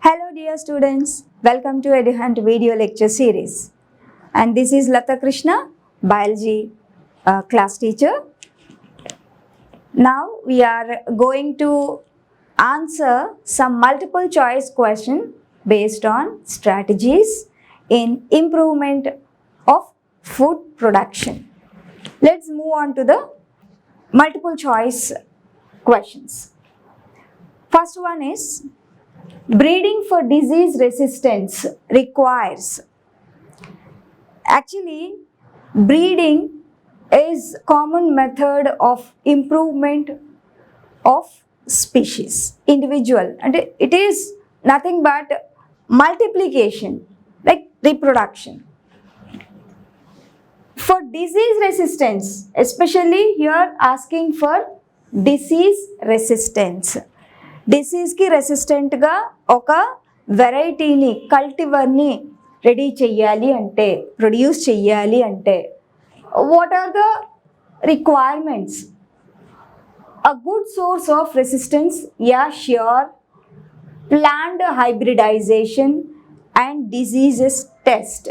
Hello dear students, welcome to EduHunt video lecture series. And this is Lata Krishna, biology class teacher. Now we are going to answer some multiple choice question based on strategies in improvement of food production. Let's move on to the multiple choice questions. First one is, breeding for disease resistance requires. Actually, breeding is common method of improvement of species, individual, and it is nothing but multiplication, like reproduction. For disease resistance, especially here asking for disease resistance. Disease కి resistant గా ఒక వెరైటీని కల్టివర్ని ready చెయ్యాలి అంటే produce చెయ్యాలి అంటే what are the requirements? A good source of resistance, yeah sure, plant hybridization and diseases test.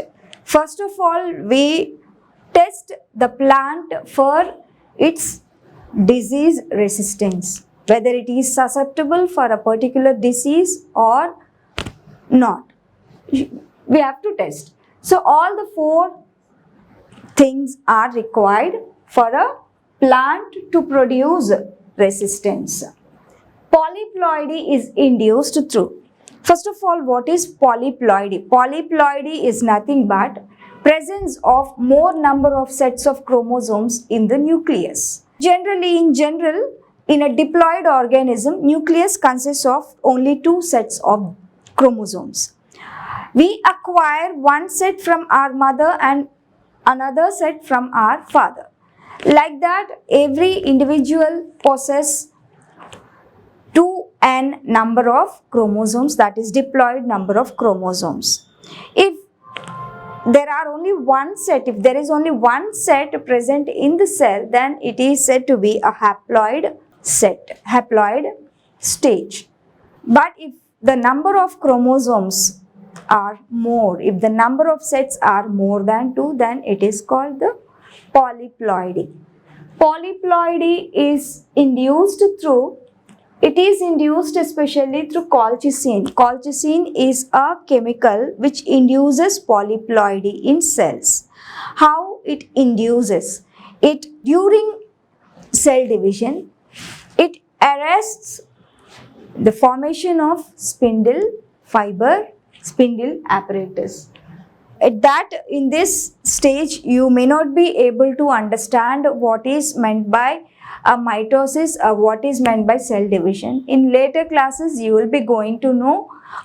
First of all we test the plant for its disease resistance, whether it is susceptible for a particular disease or not. We have to test. So all the four things are required for a plant to produce resistance. Polyploidy is induced through. First of all, what is polyploidy? Polyploidy is nothing but presence of more number of sets of chromosomes in the nucleus. In a diploid organism, nucleus consists of only 2 sets of chromosomes. We acquire one set from our mother and another set from our father. Like that, every individual possesses 2n number of chromosomes, that is diploid number of chromosomes. If there is only one set present in the cell, then it is said to be a haploid stage. But if the number of chromosomes are more, if the number of sets are more than 2, then it is called the polyploidy. Polyploidy is induced especially through colchicine. Colchicine is a chemical which induces polyploidy in cells. How it induces? It during cell division, it arrests the formation of spindle fiber, spindle apparatus. In this stage, you may not be able to understand what is meant by a mitosis or what is meant by cell division. In later classes, you will be going to know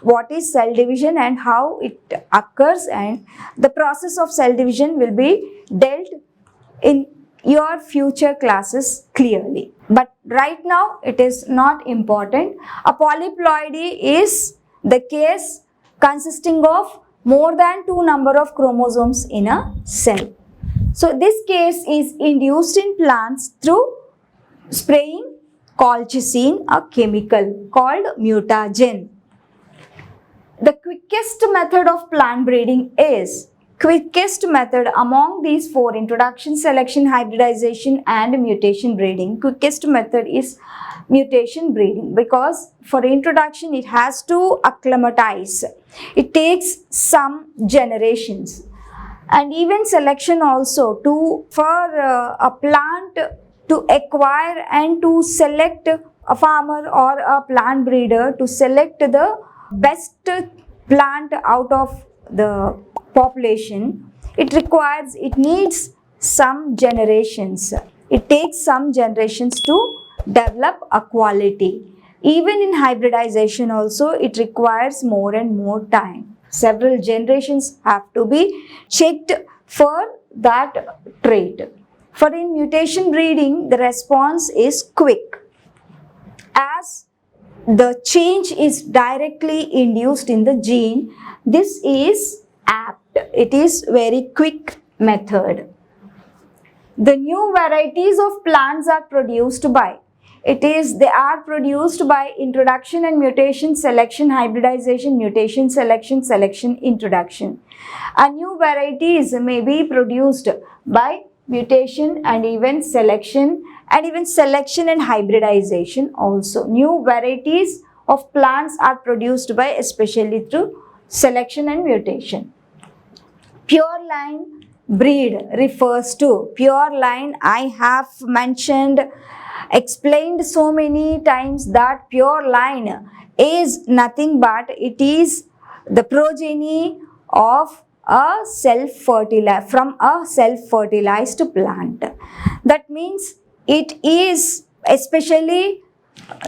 what is cell division and how it occurs, and the process of cell division will be dealt in your future classes clearly. But right now it is not important. A polyploidy is the case consisting of more than 2 number of chromosomes in a cell. So this case is induced in plants through spraying colchicine, a chemical called mutagen. The quickest method of plant breeding is among these 4: introduction, selection, hybridization and mutation breeding. Quickest method is mutation breeding, because for introduction it has to acclimatize. It takes some generations. And even selection also, for a plant to acquire and to select, a farmer or a plant breeder to select the best plant out of the population, it needs some generations. It takes some generations to develop a quality. Even in hybridization also, it requires more and more time. Several generations have to be checked for that trait. For in mutation breeding, the response is quick, as the change is directly induced in the gene. This is apt. It is very quick method. The new varieties of plants are produced by They are produced by introduction and mutation, selection, hybridization, mutation, selection, selection, introduction. A new varieties may be produced by mutation and even selection and hybridization also. New varieties of plants are produced by especially through selection and mutation. Pure line breed refers to, pure line I have explained so many times that pure line is nothing but it is the progeny of a from a self-fertilized plant. That means it is especially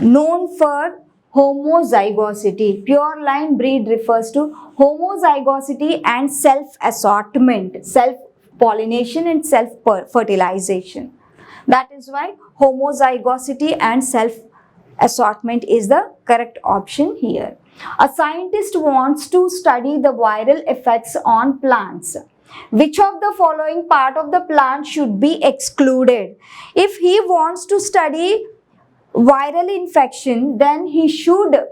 known for homozygosity. Pure line breed refers to homozygosity and self-assortment, self-pollination and self-fertilization. That is why homozygosity and self-assortment is the correct option here. A scientist wants to study the viral effects on plants. Which of the following part of the plant should be excluded? If he wants to study viral infection, then he should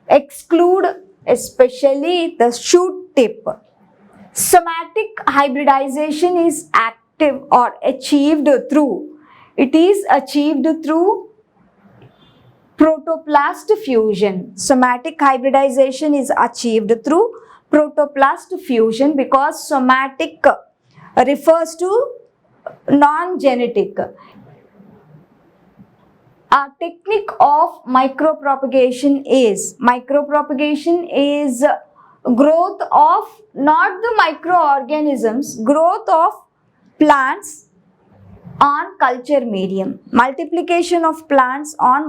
exclude especially the shoot tip. Somatic hybridization is active or achieved through, it is achieved through protoplast fusion. Somatic hybridization is achieved through protoplast fusion because somatic refers to non-genetic. A technique of micropropagation is growth of not the microorganisms, growth of plants on culture medium. Multiplication of plants on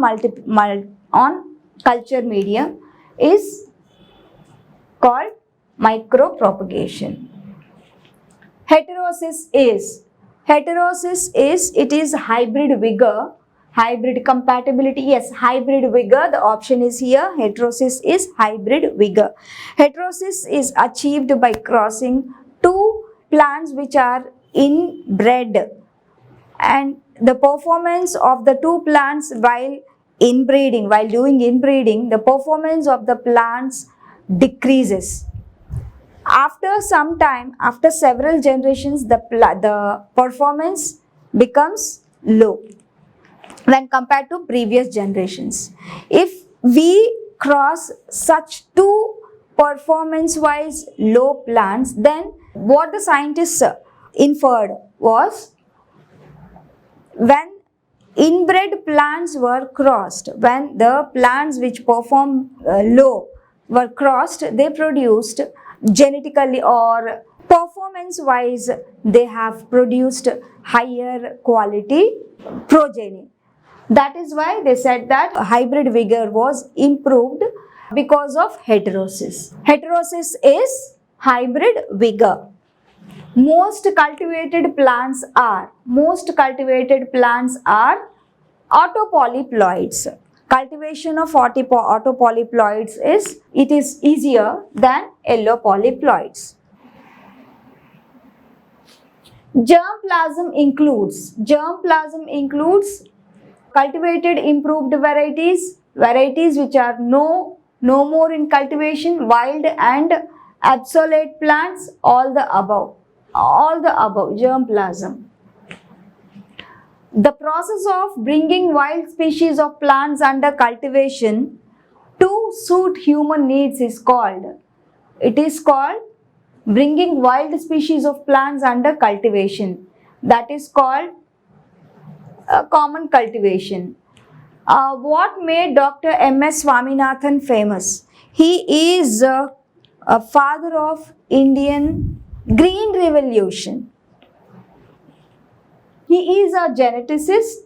culture medium is called micropropagation. Heterosis is it is hybrid vigor, hybrid compatibility. Yes, hybrid vigor, the option is here. Heterosis is hybrid vigor. Heterosis is achieved by crossing two plants which are inbred, and the performance of the two plants while doing inbreeding, the performance of the plants decreases. After some time, after several generations, the performance becomes low when compared to previous generations. If we cross such two performance-wise low plants, then what the scientists inferred was, when inbred plants were crossed, when the plants which perform low were crossed, they produced genetically or performance-wise, they have produced higher quality progeny. That is why they said that hybrid vigor was improved because of heterosis. Heterosis is hybrid vigor. Most cultivated plants are autopolyploids. Cultivation of autopolyploids is easier than yellow polyploids. Germplasm includes cultivated improved varieties which are no more in cultivation, wild and obsolete plants, all the above germplasm. The process of bringing wild species of plants under cultivation to suit human needs is called, bringing wild species of plants under cultivation. That is called common cultivation. What made Dr. M.S. Swaminathan famous? He is a father of Indian Green Revolution. He is a geneticist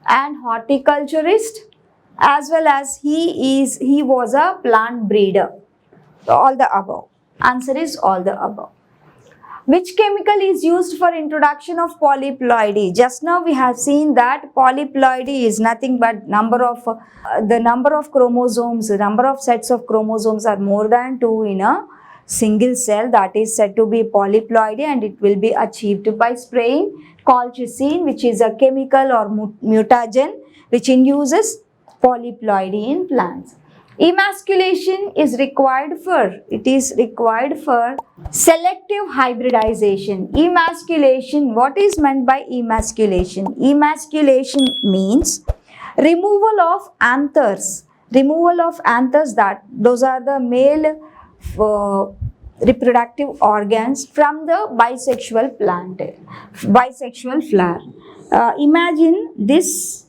and horticulturist, as well as he was a plant breeder. So all the above. Answer is all the above. Which chemical is used for introduction of polyploidy? Just now we have seen that polyploidy is nothing but the number of chromosomes, the number of sets of chromosomes are more than 2 in a single cell. That is said to be polyploidy, and it will be achieved by spraying colchicine, which is a chemical or mutagen which induces polyploidy in plants. Emasculation is required for selective hybridization. Emasculation, what is meant by emasculation? Emasculation means removal of anthers. Those are the male reproductive organs from the bisexual flower. Imagine this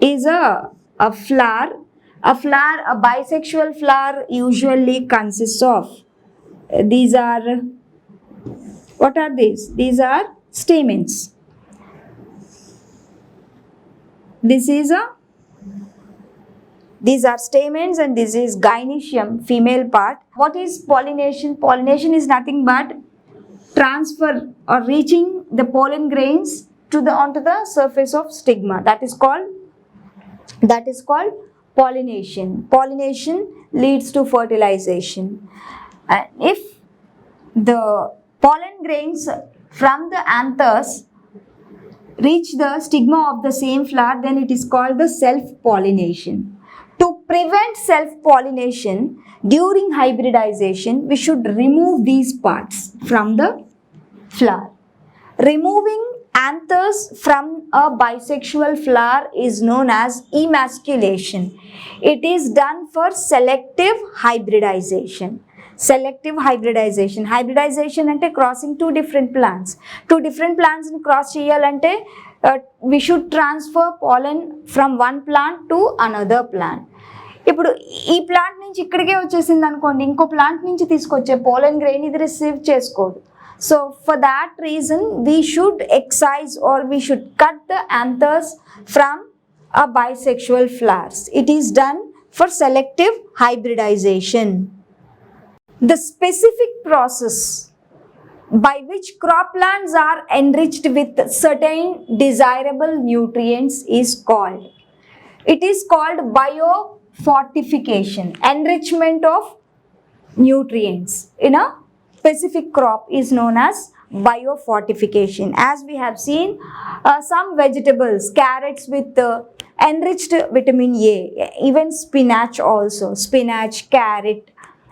is a flower. A bisexual flower usually consists of, what are these? These are stamens. These are stamens and this is gynoecium, female part. What is pollination? Pollination is nothing but transfer or reaching the pollen grains onto the surface of stigma. That is called pollination. Pollination leads to fertilization. And if the pollen grains from the anthers reach the stigma of the same flower, then it is called the self-pollination. To prevent self-pollination during hybridization, we should remove these parts from the flower. Removing anthers from a bisexual flower is known as emasculation. It is done for selective hybridization. Hybridization ante crossing two different plants ni cross cheyalante we should transfer pollen from one plant to another plant. ఇప్పుడు ఈ plant నుంచి ఇక్కడికే వచ్చేసింది అనుకోండి, ఇంకో plant నుంచి తీసుకొచ్చే పోలన్ grain ఇది రిసీవ్ చేసుకోదు. So for that reason we should excise or we should cut the anthers from a bisexual flowers. It is done for selective hybridization. The specific process by which croplands are enriched with certain desirable nutrients is called. It is called biofortification, enrichment of nutrients in a specific crop is known as biofortification. As we have seen, some vegetables, carrots with enriched vitamin A, even spinach also, carrot,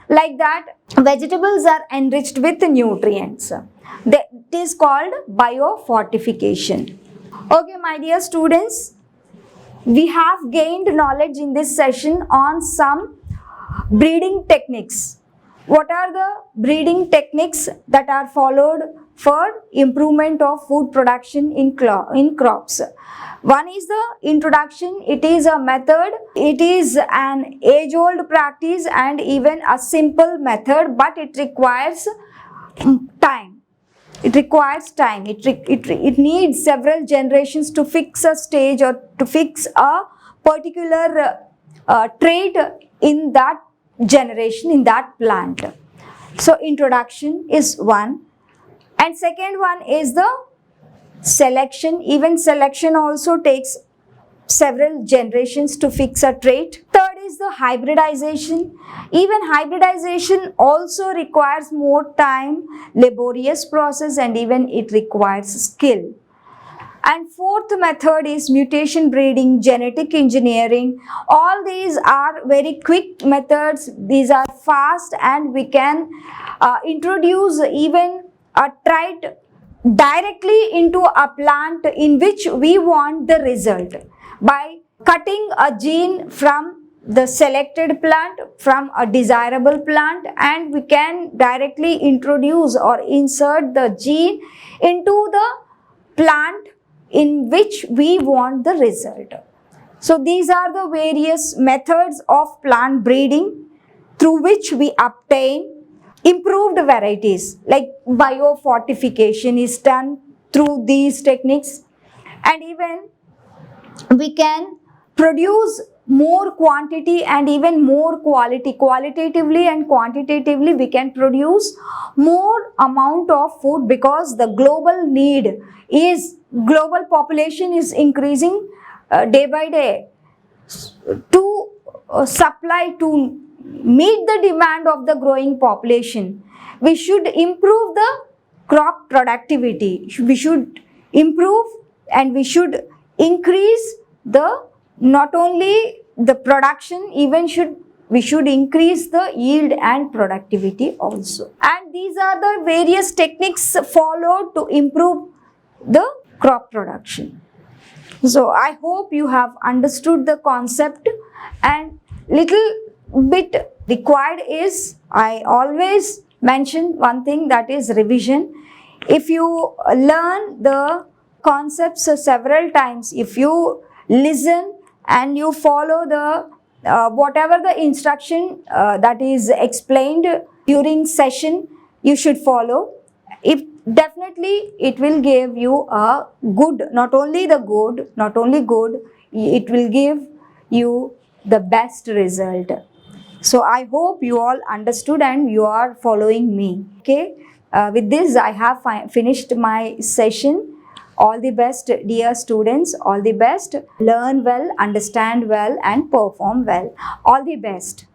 like that vegetables are enriched with nutrients. It is called biofortification. Okay, my dear students, we have gained knowledge in this session on some breeding techniques. What are the breeding techniques that are followed for improvement of food production in crops? One is the introduction. It is a method. It is an age-old practice and even a simple method, but it requires time. It needs several generations to fix a stage or to fix a particular trait in that generation, in that plant. So introduction is one, and second one is the selection. Even selection also takes several generations to fix a trait. Third is the hybridization. Even hybridization also requires more time, laborious process, and even it requires skill. And fourth method is mutation breeding, genetic engineering. All these are very quick methods. These are fast and we can introduce even a trait directly into a plant in which we want the result by cutting a gene from the selected plant, from a desirable plant, and we can directly introduce or insert the gene into the plant in which we want the result. So these are the various methods of plant breeding through which we obtain improved varieties. Like biofortification is done through these techniques, and even we can produce more quantity and even more quality. Qualitatively and quantitatively we can produce more amount of food, because the global population is increasing day by day. To supply, to meet the demand of the growing population, we should improve the crop productivity. We should improve and we should increase the not only the production, we should increase the yield and productivity also. And these are the various techniques followed to improve the crop production. So I hope you have understood the concept, and little bit required is, I always mention one thing, that is revision. If you learn the concepts several times, if you listen and you follow the whatever the instruction that is explained during session, you should follow. If definitely it will give you a good, not only good, it will give you the best result. So I hope you all understood and you are following me. Okay, with this I have finished my session. All the best, dear students. All the best. Learn well, understand well, and perform well. All the best.